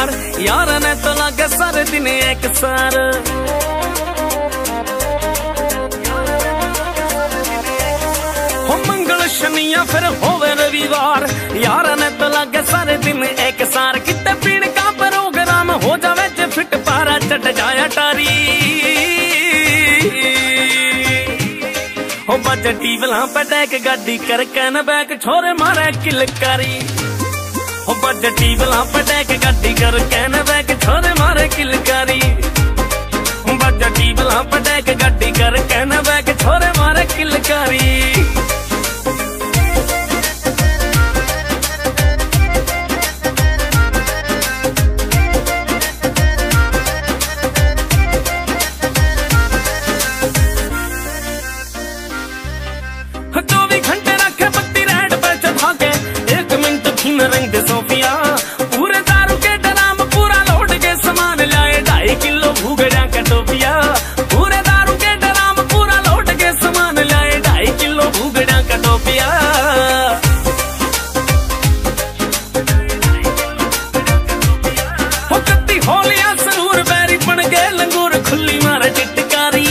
रविवार यार ने तो लागे सारे दिन एक सार। हो मंगल शनिया फिर होवे रविवार यार ने तो लागे सारे दिन एक सार। कितने पीण का प्रोग्राम हो जावे जे फिट पारा चढ़ जाया टारी। हो बज टीवला पे टैक गाड़ी कर कैन बैक छोरे मारे किलकारी। हो बज टीवला पे टैक गाड़ी कर कैन बैक छोरे मारे किलकारी। बज टीवला पे टैक गाड़ी कर कैन बैक छोरे मारे किलकारी। रंग दे सोफिया पूरे दारू के ड्राम पूरा लोड के सामान लाए 2.5 किलो भूगड़ा का टोपिया। पूरे दारू के ड्राम पूरा लोड के सामान लाए 2.5 किलो भूगड़ा का टोपिया। हो कत्ती होलिया सरूर बैरी बन गए लंगूर खुली मारे चिटकारी।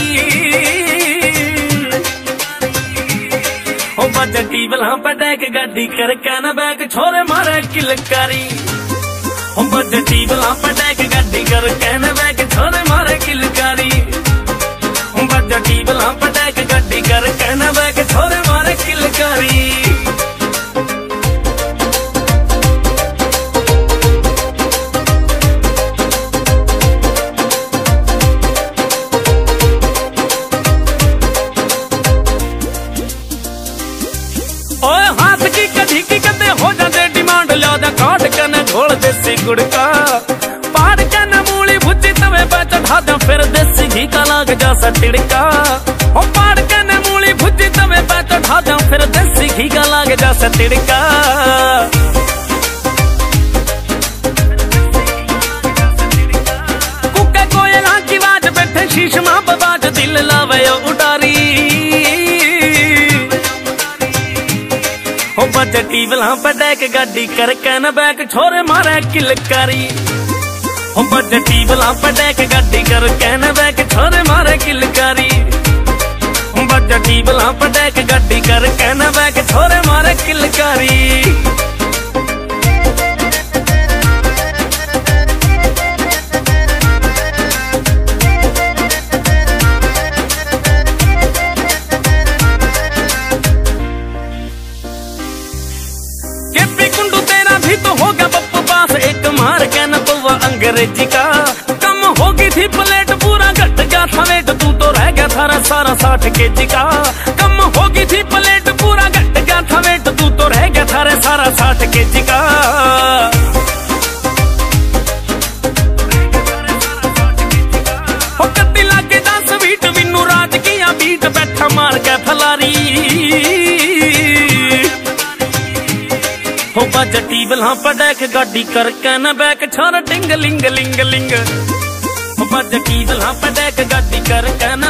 हो बज टीवला पे टैक गाड़ी कर कैन बैक छोरे मारे किलकारी। हो बज टीवला पे टैक गाड़ी कर कैन बैक छोरे मारे किलकारी। हो बज टीवला पे टैक गाड़ी कर कैन बैक छोरे मारे किलकारी। ओए हाथ की कधी की कदे हो जाते डिमांड ल्यादा काट कने ढोल देसी गुड़का। पाड़ कने मूली भुजी तवे पे चढ़ा दे फिर देसी घी का लाग जा तिड़का। हो पाड़ कने मूली भुजी तवे पे चढ़ा दे फिर देसी घी का लाग जा तिड़का। कुके कोयला की आवाज बैठे शीशमा बबाज दिल लावे उडारी। हो बज टीवला पे टैक गाड़ी कर कैन बैक छोरे मारे किलकारी। हो बज टीवला पे टैक गाड़ी कर कैन बैक छोरे मारे किलकारी। बज टीवला पे टैक गाड़ी कर कैन बैक छोरे मारे किलकारी। तो होगा पप्पू पास एक मार के न तो वह अंग्रेजी का। कम होगी थी प्लेट पूरा घट गया था वेट तू तो रह गया था सारा 60 kg का। कम होगी थी प्लेट पूरा घट गया था वेट तू तो रह गया था सारा 60 kg का। हो कत्ती लागे 10 बीट बिन्नू राज किया बीट बैठा मार के फलारी। हो बज टीवला पे टैक गाड़ी कर कैन बैक छोरा डिंग लिंग लिंग लिंग। हो बज टीवला पे टैक गाड़ी कर कैन